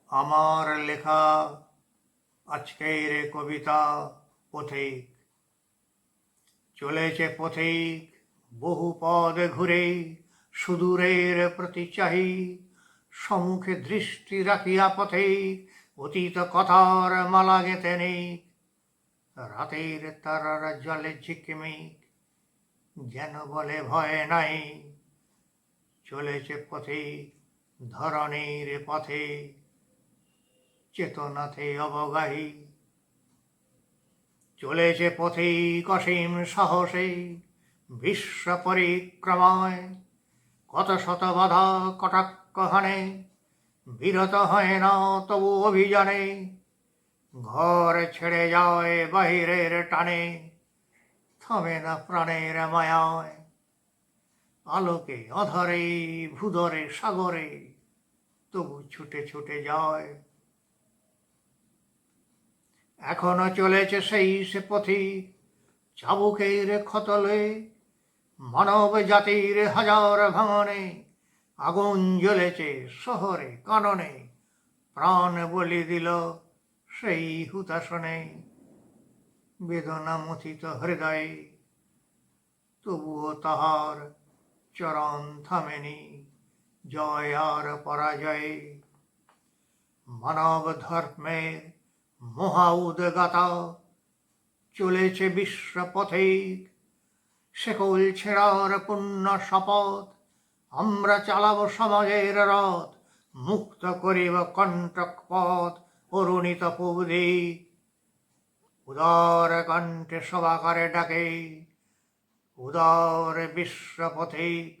আমার লেখা আজকের কবিতা পথিক। চলেছে পথিক বহু পদ ঘুরে, সুদূরের প্রতি চাহি, সম্মুখে দৃষ্টি রাখিয়া পথিক অতীত কথার মালা গেঁথে নিক। রাতের তারার জলে ঝিকমিক, যেন বলে ভয় নাই। চলেছে পথিক ধরণীর পথে, চেতনাতে অবগাহী। চলেছে পথিক অসীম সাহসে, বিশ্ব পরিক্রমায়। কত শত বাধা কটাক্ষ হানে, বিরত হয় না তবু অভিযানে। ঘর ছেড়ে যায় বাহিরের টানে, থামে না প্রাণের মায়ায়। আলোকে অধরে ভূধরে সাগরে, তবু ছুটে ছুটে যায়। এখনো চলেছে সেই সে পথিক, চাবুকের ক্ষতলে, মানব জাতির হাজার ভাঙনে। আগুন জ্বলেছে শহরে কাননে, প্রাণ বলি দিল সেই হুতাশনে। বেদনা মথিত হৃদয়ে, তবুও তাহার চরণ থামেনি, জয় আর পরাজয়ে। মানব ধর্মের মহা উদ্গাতা, চলেছে বিশ্ব পথিক। শেকল ছেঁড়ার পুণ্য শপথ, আমরা চালাব সমাজের রথ। মুক্ত করিব কণ্টক পথ, অরুণিত পূব দিক। উদার কণ্ঠে সবাকারে ডাকে, উদার বিশ্ব পথিক।